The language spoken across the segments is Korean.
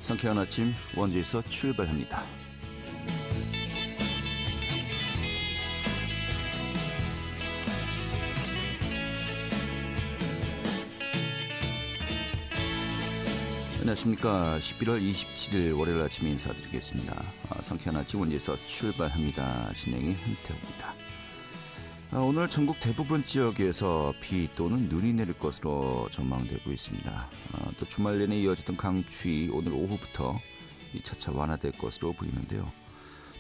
상쾌한 아침 원주에서 출발합니다. 안녕하십니까. 11월 27일 월요일 아침 인사드리겠습니다. 상쾌한 아침 원주에서 출발합니다. 진행의 한태호입니다. 오늘 전국 대부분 지역에서 비 또는 눈이 내릴 것으로 전망되고 있습니다. 또 주말 내내 이어졌던 강추위 오늘 오후부터 차차 완화될 것으로 보이는데요.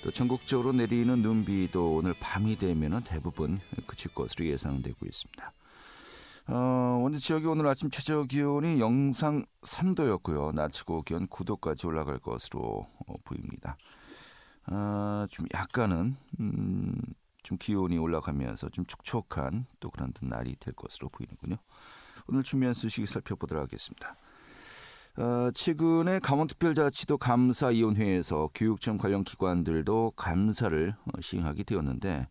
또 전국적으로 내리는 눈비도 오늘 밤이 되면 대부분 그칠 것으로 예상되고 있습니다. 원주 지역이 오늘 아침 최저 기온이 영상 3도였고요. 낮 최고 기온 9도까지 올라갈 것으로 보입니다. 좀 약간은 좀 기온이 올라가면서 좀 촉촉한 또 그런 날이 될 것으로 보이는군요. 오늘 준비한 소식 살펴보도록 하겠습니다. 최근에 강원특별자치도 감사위원회에서 교육청 관련 기관들도 감사를 시행하게 되었는데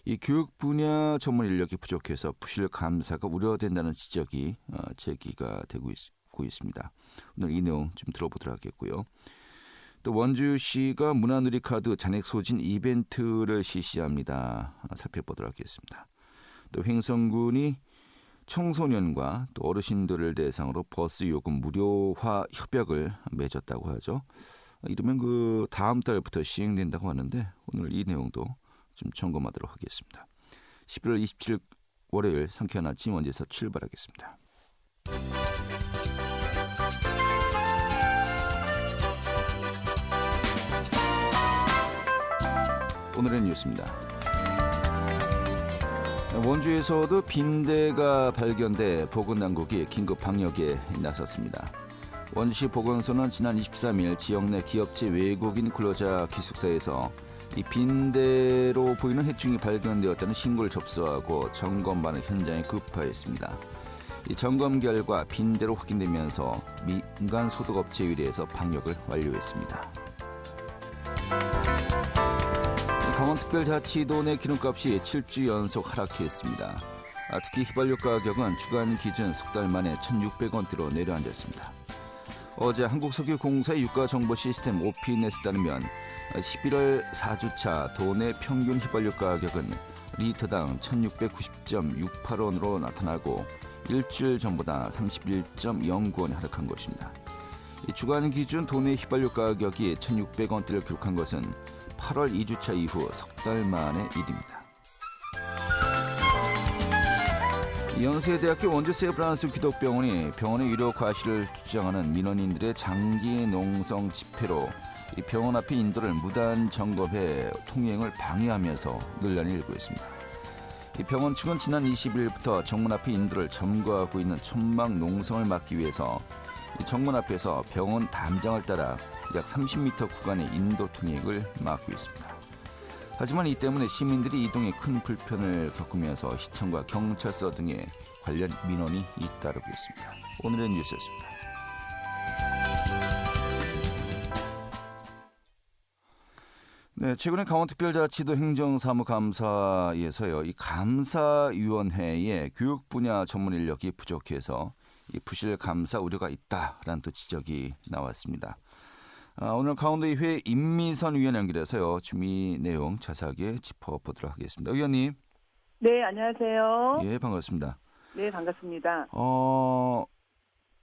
이 교육 분야 전문 인력이 부족해서 부실 감사가 우려된다는 지적이 제기가 되고 있습니다. 오늘 이 내용 좀 들어보도록 하겠고요. 또 원주시가 문화누리카드 잔액 소진 이벤트를 실시합니다. 살펴보도록 하겠습니다. 또 횡성군이 청소년과 또 어르신들을 대상으로 버스 요금 무료화 협약을 맺었다고 하죠. 이러면 그 다음 달부터 시행된다고 하는데 오늘 이 내용도 좀 점검하도록 하겠습니다. 11월 27일 월요일 상쾌한 아침 원주에서 출발하겠습니다. 오늘의 뉴스입니다. 원주에서도 빈대가 발견돼 보건당국이 긴급 방역에 나섰습니다. 원주시 보건소는 지난 23일 지역 내 기업체 외국인 근로자 기숙사에서 이 빈대로 보이는 해충이 발견되었다는 신고를 접수하고 점검반을 현장에 급파했습니다. 이 점검 결과 빈대로 확인되면서 민간 소독업체에 의뢰해서 방역을 완료했습니다. 강원특별자치도 내 기름값이 7주 연속 하락했습니다. 특히 휘발유 가격은 주간 기준 석 달 만에 1,600원대로 내려앉았습니다. 어제 한국석유공사의 유가정보 시스템 오피넷에 따르면 11월 4주차 도내 평균 휘발유 가격은 리터당 1,690.68원으로 나타나고 일주일 전보다 31.09원이 하락한 것입니다. 주간 기준 도내 휘발유 가격이 1,600원대를 기록한 것은 8월 2주차 이후 석 달 만의 일입니다. 연세대학교 원주 세브란스 기독병원이 병원의 유료 과실을 주장하는 민원인들의 장기 농성 집회로 이 병원 앞의 인도를 무단 점검해 통행을 방해하면서 논란이 일고 있습니다. 이 병원 측은 지난 20일부터 정문 앞의 인도를 점거하고 있는 천막 농성을 막기 위해서 이 정문 앞에서 병원 담장을 따라 약 30m 구간의 인도 통행을 막고 있습니다. 하지만 이 때문에 시민들이 이동에 큰 불편을 겪으면서 시청과 경찰서 등의 관련 민원이 잇따르고 있습니다. 오늘의 뉴스였습니다. 네, 최근에 강원특별자치도 행정사무감사에서요, 이 감사위원회에 교육 분야 전문 인력이 부족해서 이 부실 감사 우려가 있다라는 또 지적이 나왔습니다. 오늘 강원도의회 임미선 의원 연결해서요. 준비 내용 자세하게 짚어보도록 하겠습니다. 의원님. 네, 안녕하세요. 예, 반갑습니다. 네, 반갑습니다.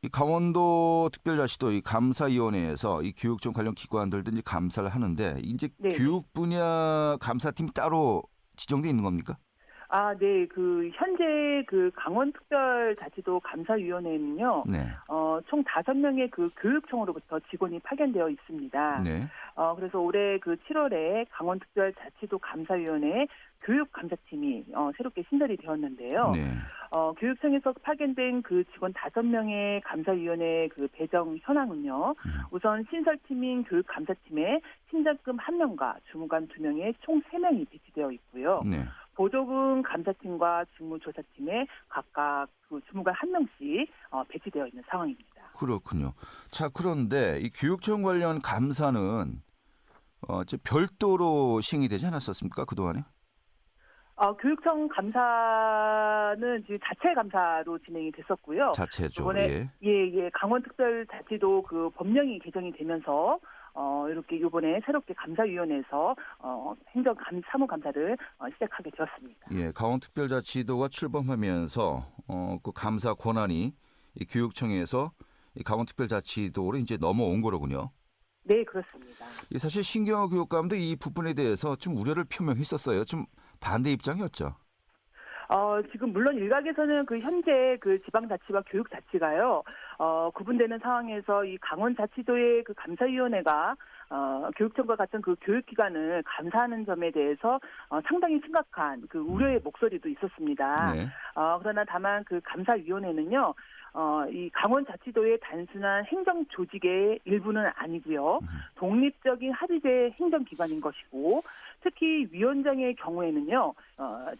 이 강원도 특별자치도 이 감사위원회에서 이 교육청 관련 기관들도 이제 감사를 하는데 이제 네. 교육 분야 감사팀이 따로 지정돼 있는 겁니까? 네, 현재 강원특별자치도 감사위원회는요, 네. 총 5명의 교육청으로부터 직원이 파견되어 있습니다. 네. 그래서 올해 7월에 강원특별자치도 감사위원회 교육감사팀이 새롭게 신설이 되었는데요. 네. 교육청에서 파견된 직원 5명의 감사위원회 배정 현황은요, 우선 신설팀인 교육감사팀에 팀장급 1명과 주무관 2명의 총 3명이 배치되어 있고요. 네. 보조금 감사팀과 직무조사팀에 각각 주무관 1명씩 배치되어 있는 상황입니다. 그렇군요. 자, 그런데 이 교육청 관련 감사는 별도로 시행이 되지 않았었습니까? 그동안에? 교육청 감사는 지금 자체 감사로 진행이 됐었고요. 자체죠. 이번에 강원특별자치도 그 법령이 개정이 되면서 이렇게 이번에 새롭게 감사위원회에서 사무감사를 시작하게 되었습니다. 예, 강원특별자치도가 출범하면서 그 감사 권한이 이 교육청에서 이 강원특별자치도로 이제 넘어온 거로군요. 네, 그렇습니다. 사실 신경호 교육감도 이 부분에 대해서 좀 우려를 표명했었어요. 좀 반대 입장이었죠. 지금 물론 일각에서는 그 현재 그 지방자치와 교육자치가요, 구분되는 상황에서 이 강원자치도의 그 감사위원회가 교육청과 같은 그 교육기관을 감사하는 점에 대해서 상당히 심각한 그 우려의 목소리도 있었습니다. 네. 그러나 다만 그 감사위원회는요, 이 강원자치도의 단순한 행정 조직의 일부는 아니고요. 독립적인 합의제 행정기관인 것이고, 특히 위원장의 경우에는요,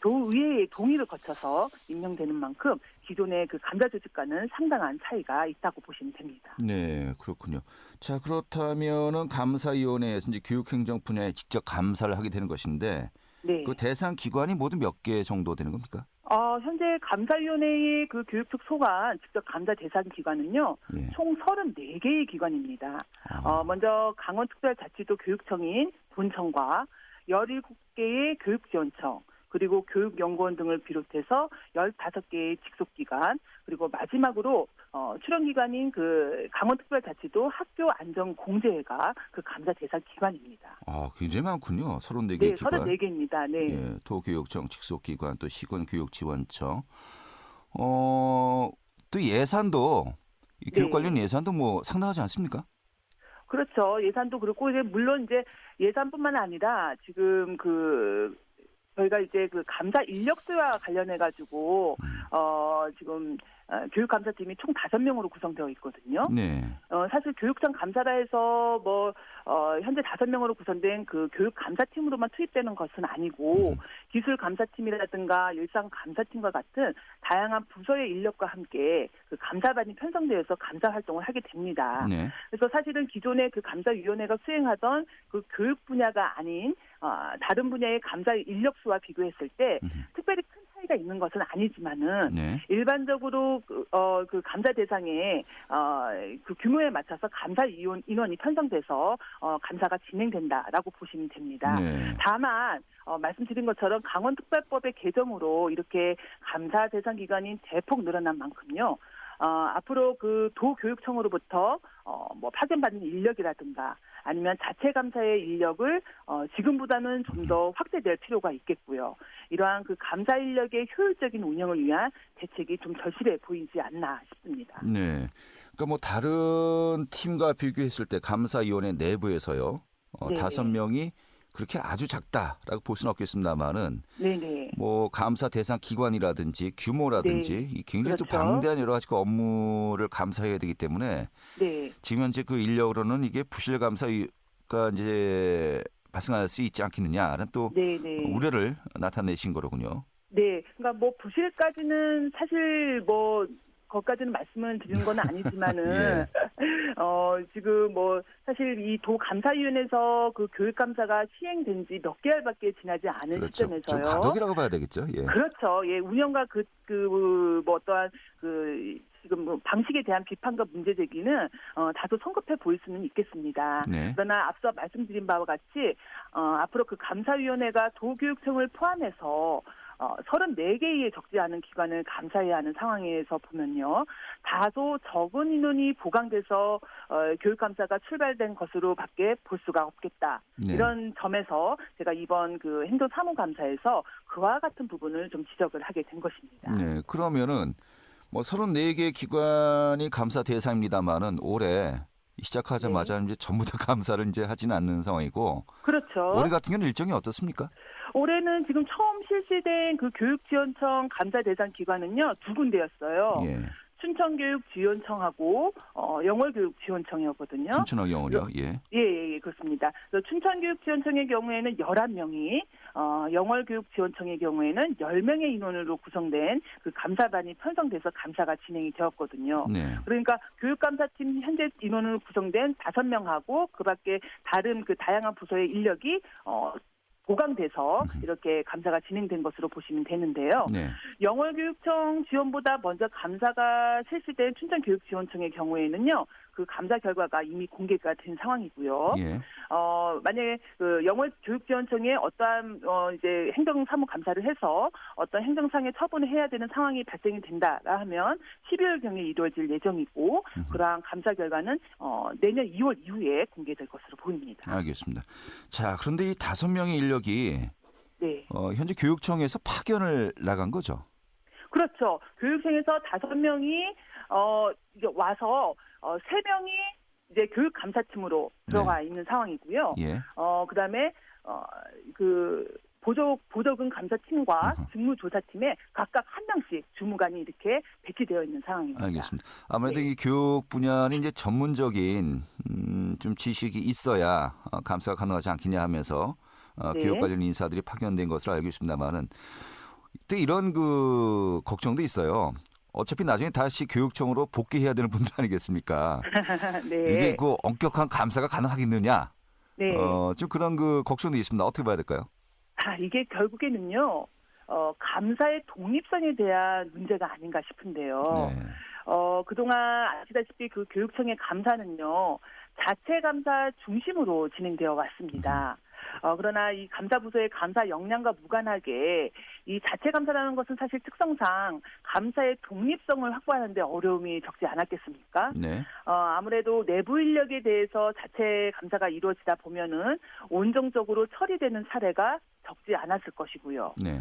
도의회의 동의를 거쳐서 임명되는 만큼 기존의 그 감사 조직과는 상당한 차이가 있다고 보시면 됩니다. 네, 그렇군요. 자, 그렇다면은 감사위원회에서 이제 교육행정 분야에 직접 감사를 하게 되는 것인데, 네. 그 대상 기관이 모두 몇 개 정도 되는 겁니까? 현재 감사위원회의 그 교육청 소관 직접 감사 대상 기관은요, 예. 총 34개의 기관입니다. 먼저 강원특별자치도 교육청인 본청과 17개의 교육지원청, 그리고 교육연구원 등을 비롯해서 15개의 직속기관, 그리고 마지막으로 출연기관인 그 강원특별자치도 학교안전공제회가 그 감사 대상 기관입니다. 굉장히 많군요. 34개 네, 기관. 34개입니다. 네. 예, 도교육청, 직속기관, 또 시군교육지원청. 또 예산도, 이 교육 네. 관련 예산도 뭐 상당하지 않습니까? 그렇죠. 예산도 그렇고, 이제 물론 이제 예산뿐만 아니라 지금 저희가 이제 그 감사 인력수와 관련해가지고, 지금 교육감사팀이 총 5명으로 구성되어 있거든요. 네. 사실 교육청 감사라 해서 현재 5명으로 구성된 그 교육감사팀으로만 투입되는 것은 아니고, 기술감사팀이라든가 일상감사팀과 같은 다양한 부서의 인력과 함께 그 감사반이 편성되어서 감사 활동을 하게 됩니다. 네. 그래서 사실은 기존의 그 감사위원회가 수행하던 그 교육 분야가 아닌 다른 분야의 감사 인력수와 비교했을 때 특별히 큰 차이가 있는 것은 아니지만은 네. 일반적으로 그 감사 대상에 그 규모에 맞춰서 감사 인원이 편성돼서 감사가 진행된다라고 보시면 됩니다. 네. 다만 말씀드린 것처럼 강원특별법의 개정으로 이렇게 감사 대상 기관이 대폭 늘어난 만큼요. 앞으로 그 도교육청으로부터 파견받는 인력이라든가 아니면 자체 감사의 인력을 지금보다는 좀 더 확대될 필요가 있겠고요. 이러한 그 감사 인력의 효율적인 운영을 위한 대책이 좀 절실해 보이지 않나 싶습니다. 네. 그러니까 뭐 다른 팀과 비교했을 때 감사위원회 내부에서요. 네. 5명이 그렇게 아주 작다라고 볼 수는 없겠습니다만은 네네. 뭐 감사 대상 기관이라든지 규모라든지 네. 이 굉장히 또 그렇죠. 방대한 여러 가지 그 업무를 감사해야 되기 때문에 네. 지금 현재 그 인력으로는 이게 부실 감사가 이제 발생할 수 있지 않겠느냐라는 또 네네. 우려를 나타내신 거로군요. 네. 그러니까 부실까지는 사실 거기까지는 말씀을 드리는 건 아니지만은, 지금 사실 이 도감사위원회에서 그 교육감사가 시행된 지 몇 개월밖에 지나지 않은 그렇죠. 시점에서요. 좀 가덕이라고 봐야 되겠죠. 예. 그렇죠. 예, 운영과 어떠한 지금 방식에 대한 비판과 문제 제기는 다소 성급해 보일 수는 있겠습니다. 네. 그러나 앞서 말씀드린 바와 같이 앞으로 그 감사위원회가 도교육청을 포함해서 34개의 적지 않은 기관을 감사해야 하는 상황에서 보면요. 다소 적은 인원이 보강돼서 교육감사가 출발된 것으로밖에 볼 수가 없겠다. 네. 이런 점에서 제가 이번 그 행정사무감사에서 그와 같은 부분을 좀 지적을 하게 된 것입니다. 네. 그러면은 34개 기관이 감사 대상입니다만은 올해 시작하자마자 이제 전부 다 감사를 이제 하지는 않는 상황이고. 그렇죠. 올해 같은 경우는 일정이 어떻습니까? 올해는 지금 처음 실시된 그 교육지원청 감사 대상 기관은요, 2군데였어요. 예. 춘천교육지원청하고 영월교육지원청이었거든요. 춘천하고 영월이요. 예. 예, 그렇습니다. 그래서 춘천교육지원청의 경우에는 11명이, 영월교육지원청의 경우에는 10명의 인원으로 구성된 그 감사반이 편성돼서 감사가 진행이 되었거든요. 네. 그러니까 교육감사팀 현재 인원으로 구성된 5명하고 그밖에 다른 그 다양한 부서의 인력이 보강돼서 이렇게 감사가 진행된 것으로 보시면 되는데요. 네. 영월교육청 지원보다 먼저 감사가 실시된 춘천교육지원청의 경우에는요, 그 감사 결과가 이미 공개가 된 상황이고요. 예. 만약에 그 영월교육지원청에 어떠한 이제 행정사무 감사를 해서 어떤 행정상의 처분을 해야 되는 상황이 발생이 된다라 하면 12월경에 이루어질 예정이고 그러한 감사 결과는 내년 2월 이후에 공개될 것으로 보입니다. 알겠습니다. 자, 그런데 이 5명의 인력이 네. 현재 교육청에서 파견을 나간 거죠? 그렇죠. 교육청에서 5명이 이제 와서 3명이 이제 교육감사팀으로 들어가 있는 상황이고요. 예. 그다음에 그 보조금 감사팀과 직무조사팀에 각각 한 명씩 주무관이 이렇게 배치되어 있는 상황입니다. 알겠습니다. 아무래도 네. 이 교육 분야는 이제 전문적인 좀 지식이 있어야 감사가 가능하지 않겠냐 하면서 네. 교육 관련 인사들이 파견된 것으로 알고 있습니다만은 또 이런 그 걱정도 있어요. 어차피 나중에 다시 교육청으로 복귀해야 되는 분들 아니겠습니까? 네. 이게 그 엄격한 감사가 가능하겠느냐? 네. 좀 그런 그 걱정도 있습니다. 어떻게 봐야 될까요? 이게 결국에는요. 감사의 독립성에 대한 문제가 아닌가 싶은데요. 네. 그동안 아시다시피 그 교육청의 감사는요. 자체 감사 중심으로 진행되어 왔습니다. 그러나 이 감사부서의 감사 역량과 무관하게 이 자체 감사라는 것은 사실 특성상 감사의 독립성을 확보하는 데 어려움이 적지 않았겠습니까? 네. 아무래도 내부 인력에 대해서 자체 감사가 이루어지다 보면은 온정적으로 처리되는 사례가 적지 않았을 것이고요. 네.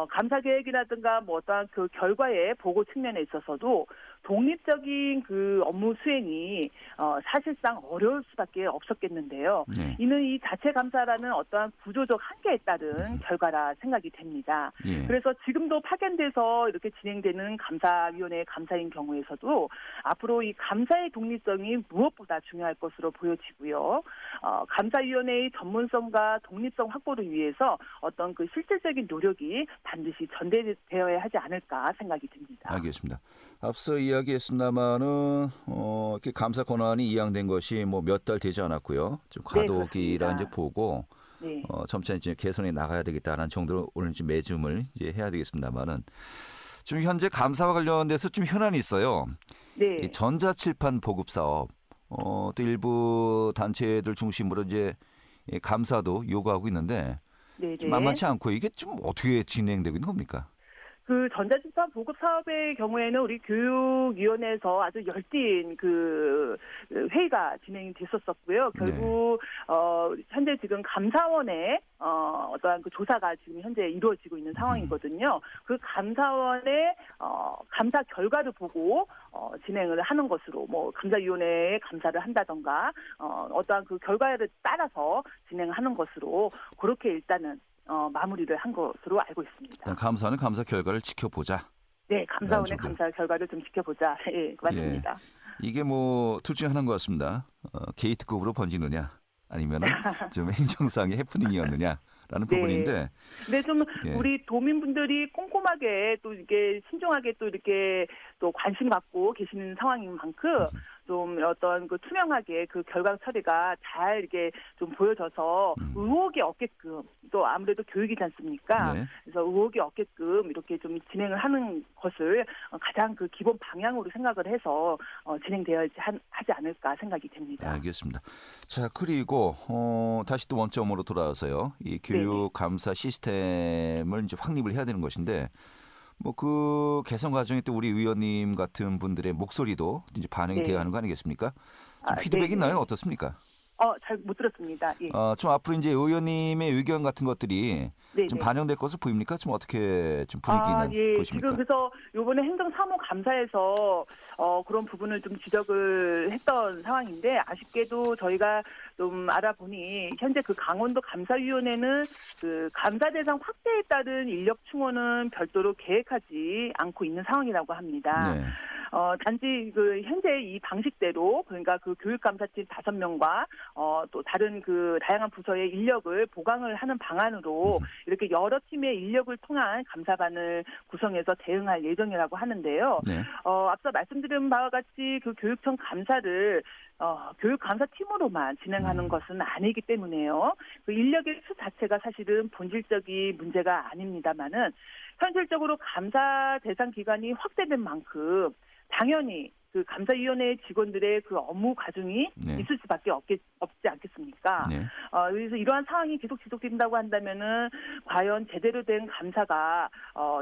감사 계획이라든가 뭐 어떠한 그 결과의 보고 측면에 있어서도 독립적인 그 업무 수행이 사실상 어려울 수밖에 없었겠는데요. 네. 이는 이 자체 감사라는 어떠한 구조적 한계에 따른 결과라 생각이 됩니다. 예. 그래서 지금도 파견돼서 이렇게 진행되는 감사위원회 감사인 경우에서도 앞으로 이 감사의 독립성이 무엇보다 중요할 것으로 보여지고요. 감사위원회의 전문성과 독립성 확보를 위해서 어떤 그 실질적인 노력이 반드시 전개되어야 하지 않을까 생각이 듭니다. 알겠습니다. 앞서 이야기했습니다만은 이렇게 감사 권한이 이양된 것이 뭐 몇 달 되지 않았고요. 좀 과도기라 네, 이제 보고 네. 점차 이제 개선해 나가야 되겠다는 정도로 오늘 이제 매줌을 이제 해야 되겠습니다만은 지금 현재 감사와 관련돼서 좀 현안이 있어요. 네. 이 전자칠판 보급 사업 또 일부 단체들 중심으로 이제 감사도 요구하고 있는데 네, 좀 네. 만만치 않고 이게 좀 어떻게 진행되고 있는 겁니까? 그 전자칠판 보급 사업의 경우에는 우리 교육위원회에서 아주 열띤 그 회의가 진행이 됐었었고요. 결국 현재 지금 감사원의 어떠한 그 조사가 지금 현재 이루어지고 있는 상황이거든요. 그 감사원의 감사 결과를 보고 진행을 하는 것으로 뭐 감사위원회에 감사를 한다던가 어떠한 그 결과를 따라서 진행하는 것으로 그렇게 일단은 마무리를 한 것으로 알고 있습니다. 일단 감사는 감사 결과를 지켜보자. 네, 감사원의 감사 결과를 좀 지켜보자. 예, 맞습니다. 예. 이게 뭐 둘 중에 하나인 것 같습니다. 게이트급으로 번지느냐 아니면 좀 행정상의 해프닝이었느냐라는 부분인데. 네, 좀 예. 우리 도민분들이 꼼꼼하게 또 이게 신중하게 또 이렇게 또 관심 갖고 계시는 상황인 만큼 좀 어떤 그 투명하게 그 결과 처리가 잘 이렇게 좀 보여져서 의혹이 없게끔 또 아무래도 교육이지 않습니까? 네. 그래서 의혹이 없게끔 이렇게 좀 진행을 하는 것을 가장 그 기본 방향으로 생각을 해서 진행되어야지 하지 않을까 생각이 됩니다. 알겠습니다. 자, 그리고 다시 또 원점으로 돌아와서요. 이 교육 감사 시스템을 이제 확립을 해야 되는 것인데 뭐 그 개선 과정에 또 우리 의원님 같은 분들의 목소리도 이제 반영이 돼야 하는 거 아니겠습니까? 좀 피드백 있나요? 어떻습니까? 잘 못 들었습니다. 예. 좀 앞으로 이제 의원님의 의견 같은 것들이 좀 반영될 것으로 보입니까? 좀 어떻게 좀 분위기는 예. 보십니까? 지금 그래서 이번에 행정사무감사에서 그런 부분을 좀 지적을 했던 상황인데 아쉽게도 저희가 좀 알아보니 현재 그 강원도 감사위원회는 그 감사 대상 확대에 따른 인력 충원은 별도로 계획하지 않고 있는 상황이라고 합니다. 네. 단지 그 현재 이 방식대로 그러니까 그 교육감사팀 5명과 또 다른 그 다양한 부서의 인력을 보강을 하는 방안으로 이렇게 여러 팀의 인력을 통한 감사반을 구성해서 대응할 예정이라고 하는데요. 네. 앞서 말씀드린 바와 같이 그 교육청 감사를 교육감사팀으로만 진행하는 것은 아니기 때문에요. 그 인력의 수 자체가 사실은 본질적인 문제가 아닙니다만은 현실적으로 감사 대상 기관이 확대된 만큼 당연히 그 감사위원회 직원들의 그 업무 과중이 네. 있을 수밖에 없지 않겠습니까? 네. 그래서 이러한 상황이 계속 지속된다고 한다면은 과연 제대로 된 감사가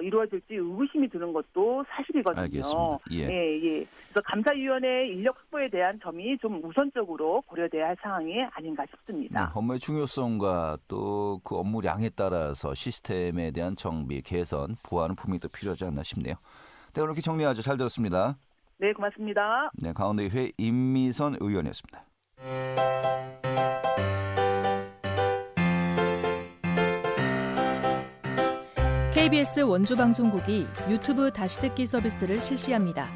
이루어질지 의구심이 드는 것도 사실이거든요. 알겠습니다. 예. 그래서 감사위원회 인력 확보에 대한 점이 좀 우선적으로 고려돼야 할 상황이 아닌가 싶습니다. 네, 업무의 중요성과 또 그 업무량에 따라서 시스템에 대한 정비, 개선, 보완은 분명히 또 필요하지 않나 싶네요. 네, 오늘 이렇게 정리하죠. 잘 들었습니다. 네, 고맙습니다. 네, 강원도의회 임미선 의원이었습니다. KBS 원주방송국이 유튜브 다시 듣기 서비스를 실시합니다.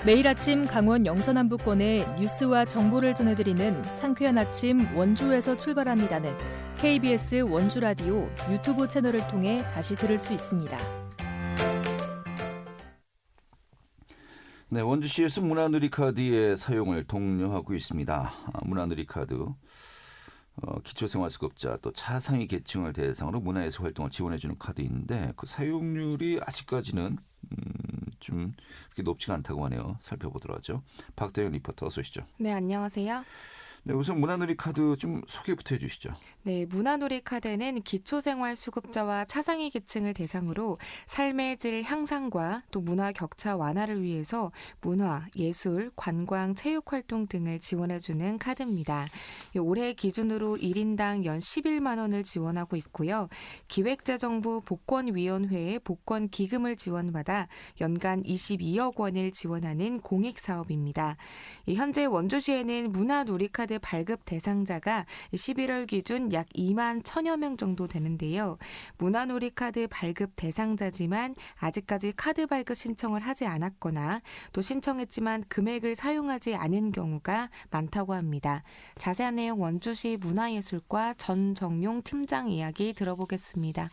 매일 아침 강원 영서남부권의 뉴스와 정보를 전해드리는 상쾌한 아침 원주에서 출발합니다는 KBS 원주라디오 유튜브 채널을 통해 다시 들을 수 있습니다. 네, 원주시에서 문화누리카드의 사용을 독려하고 있습니다. 문화누리카드, 기초생활수급자 또 차상위 계층을 대상으로 문화예술 활동을 지원해주는 카드인데 그 사용률이 아직까지는 좀 그렇게 높지가 않다고 하네요. 살펴보도록 하죠. 박대현 리포터 어서 오시죠. 네, 안녕하세요. 네, 우선 문화누리카드 좀 소개부터 해주시죠. 네, 문화누리카드는 기초생활수급자와 차상위 계층을 대상으로 삶의 질 향상과 또 문화 격차 완화를 위해서 문화, 예술, 관광, 체육활동 등을 지원해주는 카드입니다. 올해 기준으로 1인당 연 11만 원을 지원하고 있고요. 기획재정부 복권위원회의 복권기금을 지원받아 연간 22억 원을 지원하는 공익사업입니다. 현재 원주시에는 문화누리카드 발급 대상자가 11월 기준 약 2만 1천여 명 정도 되는데요. 문화누리카드 발급 대상자지만 아직까지 카드 발급 신청을 하지 않았거나 또 신청했지만 금액을 사용하지 않은 경우가 많다고 합니다. 자세한 내용 원주시 문화예술과 전정용 팀장 이야기 들어보겠습니다.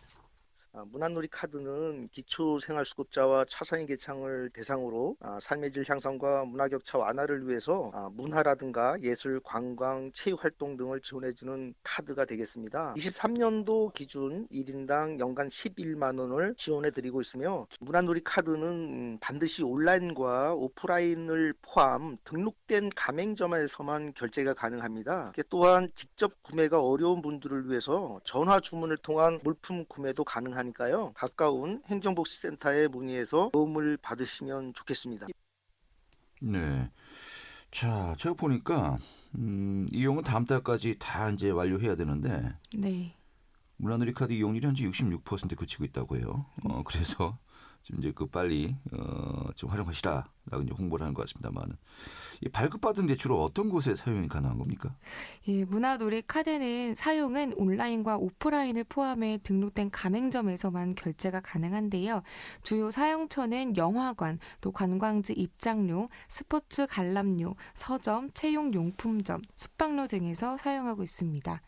문화누리카드는 기초생활수급자와 차상위 계층을 대상으로 삶의 질 향상과 문화격차 완화를 위해서 문화라든가 예술, 관광, 체육활동 등을 지원해주는 카드가 되겠습니다. 23년도 기준 1인당 연간 11만 원을 지원해드리고 있으며 문화누리카드는 반드시 온라인과 오프라인을 포함 등록된 가맹점에서만 결제가 가능합니다. 또한 직접 구매가 어려운 분들을 위해서 전화 주문을 통한 물품 구매도 가능하니까요. 가까운 행정복지센터에 문의해서 도움을 받으시면 좋겠습니다. 네. 자, 제가 보니까 이용은 다음 달까지 다 이제 완료해야 되는데 네. 문화누리카드 이용률이 현재 66%에 그치고 있다고 해요. 그래서 지금 이제 빨리 좀 활용하시라라고 이제 홍보를 하는 것 같습니다만, 이 발급받은 대출은 어떤 곳에 사용이 가능한 겁니까? 예, 문화누리카드는 사용은 온라인과 오프라인을 포함해 등록된 가맹점에서만 결제가 가능한데요. 주요 사용처는 영화관, 또 관광지 입장료, 스포츠 관람료, 서점, 채용용품점, 숙박로 등에서 사용하고 있습니다.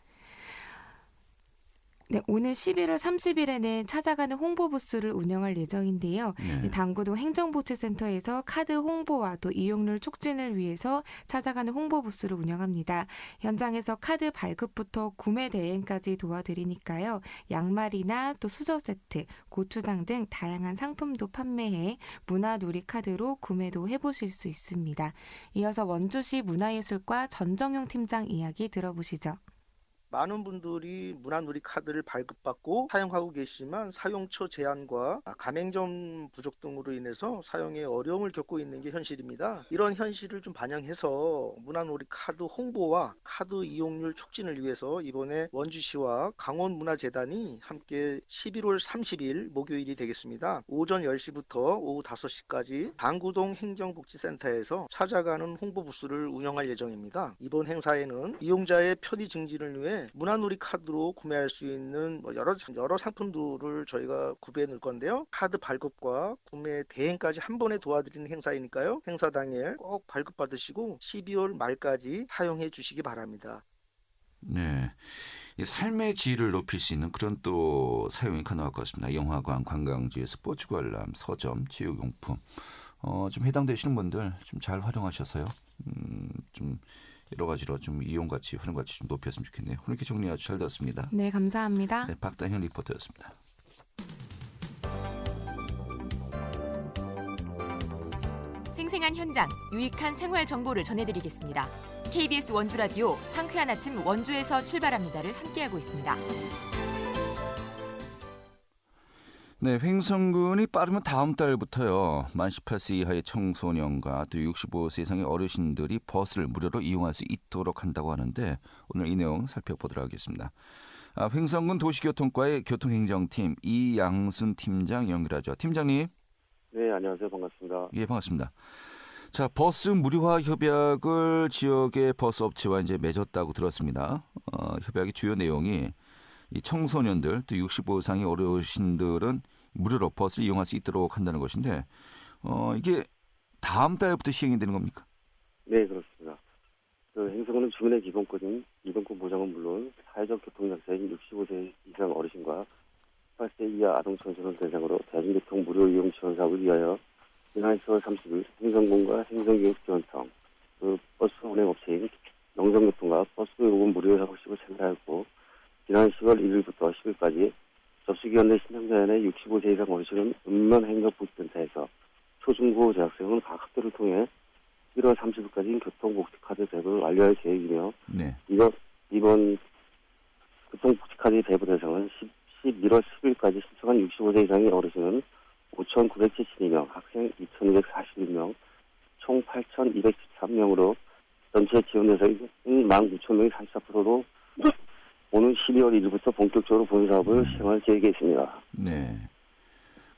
네, 오늘 11월 30일에는 찾아가는 홍보 부스를 운영할 예정인데요. 네. 당구동 행정복지센터에서 카드 홍보와 또 이용률 촉진을 위해서 찾아가는 홍보 부스를 운영합니다. 현장에서 카드 발급부터 구매 대행까지 도와드리니까요. 양말이나 또 수저 세트, 고추장 등 다양한 상품도 판매해 문화누리카드로 구매도 해보실 수 있습니다. 이어서 원주시 문화예술과 전정용 팀장 이야기 들어보시죠. 많은 분들이 문화누리카드를 발급받고 사용하고 계시지만 사용처 제한과 가맹점 부족 등으로 인해서 사용에 어려움을 겪고 있는 게 현실입니다. 이런 현실을 좀 반영해서 문화누리카드 홍보와 카드 이용률 촉진을 위해서 이번에 원주시와 강원문화재단이 함께 11월 30일 목요일이 되겠습니다. 오전 10시부터 오후 5시까지 당구동 행정복지센터에서 찾아가는 홍보 부스를 운영할 예정입니다. 이번 행사에는 이용자의 편의 증진을 위해 때문에 문화놀이 카드로 구매할 수 있는 여러 상품들을 저희가 구비해 놓을 건데요. 카드 발급과 구매 대행까지 한 번에 도와드리는 행사이니까요. 행사 당일 꼭 발급받으시고 12월 말까지 사용해 주시기 바랍니다. 네. 이 삶의 질을 높일 수 있는 그런 또 사용이 가능할 것 같습니다. 영화관, 관광지, 스포츠 관람, 서점, 체육용품. 좀 해당되시는 분들 좀 잘 활용하셔서요. 좀 여러 가지로 좀 이용 가치, 활용 가치 좀 높였으면 좋겠네요. 오늘 이렇게 정리 아주 잘 되었습니다. 네, 감사합니다. 네, 박다현 리포터였습니다. 생생한 현장, 유익한 생활 정보를 전해드리겠습니다. KBS 원주 라디오 상쾌한 아침 원주에서 출발합니다를 함께하고 있습니다. 네, 횡성군이 빠르면 다음 달부터요. 만 18세 이하의 청소년과 또 65세 이상의 어르신들이 버스를 무료로 이용할 수 있도록 한다고 하는데 오늘 이 내용 살펴보도록 하겠습니다. 횡성군 도시교통과의 교통행정팀 이양순 팀장 연결하죠. 팀장님. 네, 안녕하세요. 반갑습니다. 예, 반갑습니다. 자, 버스 무료화 협약을 지역의 버스 업체와 이제 맺었다고 들었습니다. 협약의 주요 내용이 이 청소년들 또 65 이상의 어르신들은 무료로 버스를 이용할 수 있도록 한다는 것인데 이게 다음 달부터 시행이 되는 겁니까? 네, 그렇습니다. 행성군은 주민의 기본권인 이동권 보장은 물론 사회적 교통약자인 65세 이상 어르신과 18세 이하 아동 청소년 대상으로 대중교통 무료 이용 지원 사업을 위하여 지난 10월 30일 행성군과 행성교육지원청 버스 운행업체인 영성교통과 버스 요금 무료 사업식을 참가하였고 지난 10월 1일부터 10일까지 접수기관내 신청자연의 65세 이상 어르신은 읍면행정복지센터에서 초중고 재학생은 각 학교를 통해 1월 30일까지 교통복지카드 배부를 완료할 계획이며 네. 이번 교통복지카드 배부 대상은 11월 10일까지 신청한 65세 이상의 어르신은 5,972명, 학생 2,241명, 총 8,213명으로 전체 지원 대상이 19,000명이 44%로 오는 12월 1일부터 본격적으로 본사업을 시행할 계획에 있습니다. 네.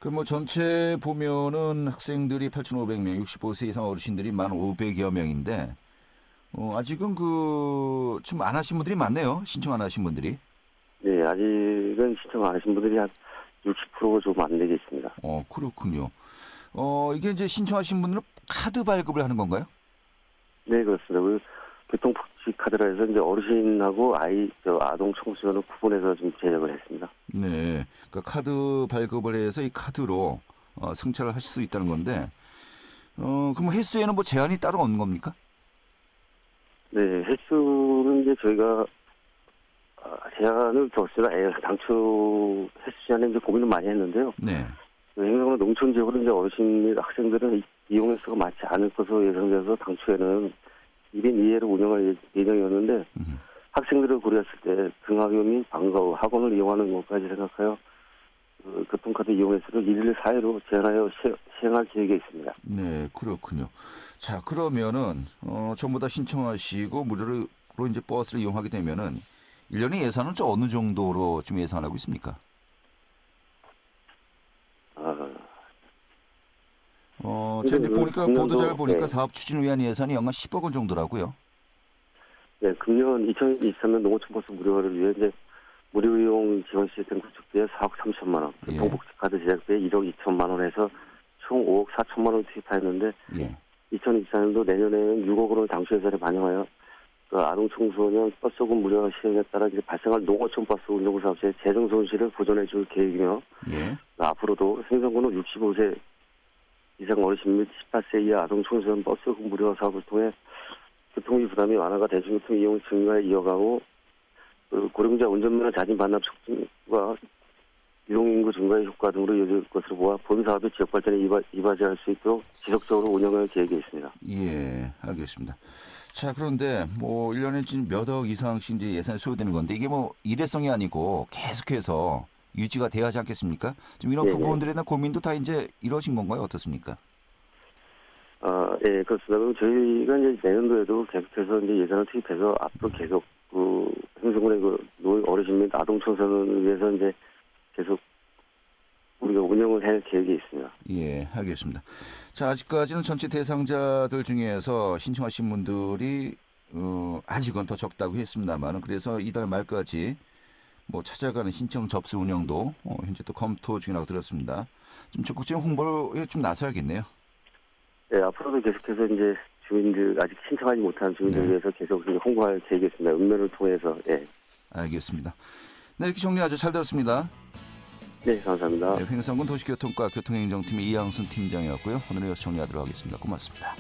그럼 뭐 전체 보면은 학생들이 8,500명, 65세 이상 어르신들이 1,500여 명인데 아직은 좀 안 하신 분들이 많네요. 신청 안 하신 분들이. 네, 아직은 신청 안 하신 분들이 한 60% 좀 안 되게 있습니다. 그렇군요. 이게 이제 신청하신 분들은 카드 발급을 하는 건가요? 네, 그렇습니다. 교통복지 카드라 해서 이제 어르신하고 아동 청소년을 구분해서 좀 제작을 했습니다. 네. 그러니까 카드 발급을 해서 이 카드로 승차를 하실 수 있다는 건데, 그럼 횟수에는 뭐 제한이 따로 없는 겁니까? 네, 횟수는 이제 저희가 제한을 뒀습니다. 당초 횟수 제한에 이제 고민을 많이 했는데요. 네. 행정은 농촌 지역으로 이제 어르신 및 학생들은 이용 횟수가 많지 않을 것으로 예상돼서 당초에는 1인 2회로 운영할 예정이었는데 학생들을 고려했을 때 등하교 및 방과 학원을 이용하는 것까지 생각하여 교통카드 이용 횟수를 1일 4회로 제한하여 시행할 계획에 있습니다. 네, 그렇군요. 자, 그러면은 전부 다 신청하시고 무료로 이제 버스를 이용하게 되면은 1년의 예산은 좀 어느 정도로 좀 예상하고 있습니까? 제가 보니까 보도자를 보니까 네. 사업 추진을 위한 예산이 연간 10억 원 정도라고요. 네, 금년 2023년 농어촌버스 무료화를 위해 이제 무료 이용 지원 시스템 구축비에 4억 3천만 원, 예. 교통복지카드 제작비에 1억 2천만 원에서 총 5억 4천만 원 투입하였는데 예. 2024년도 내년에는 6억 원을 당초 예산에 반영하여 아동 청소년 버스요금 무료화 시행에 따라 이제 발생할 농어촌 버스 운영 사업체의 재정 손실을 보전해 줄 계획이며 예. 앞으로도 행정군은 65세 이상 어르신 및 18세 이하 아동 청소년 버스요금 무료화 사업을 통해 교통비 부담이 완화가 대중교통 이용 증가에 이어가고 고령자 운전면허 자진 반납 촉진과 유동인구 증가의 효과 등으로 이어질 것으로 보아 본 사업의 지역 발전에 이바지할 수 있도록 지속적으로 운영할 계획에 있습니다. 예, 알겠습니다. 자, 그런데 뭐 1년에 지금 몇 억 이상씩 이제 예산이 소요되는 건데 이게 뭐 일회성이 아니고 계속해서 유지가 돼야 하지 않겠습니까? 좀 이런 네네. 부분들에 대한 고민도 다 이제 이루어진 건가요? 어떻습니까? 예, 그렇습니다. 그럼 저희가 이제 내년도에도 계속해서 이제 예산을 투입해서 앞으로 계속 행정군의 어르신 및 아동 청소년을 위해서 이제 계속 우리가 운영을 할 계획이 있습니다. 예, 알겠습니다. 자, 아직까지는 전체 대상자들 중에서 신청하신 분들이 아직은 더 적다고 했습니다만 그래서 이달 말까지 뭐 찾아가는 신청 접수 운영도 현재 또 검토 중이라고 들었습니다. 좀 적극적인 홍보에 좀 나서야겠네요. 네, 앞으로도 계속해서 이제 주민들 아직 신청하지 못한 주민들 네. 위해서 계속 홍보할 계획이겠습니다. 읍면을 통해서. 예. 알겠습니다. 네, 이렇게 정리 아주 잘 들었습니다. 네, 감사합니다. 네, 횡성군 도시교통과 교통행정팀 이양순 팀장이었고요. 오늘 여기서 정리하도록 하겠습니다. 고맙습니다.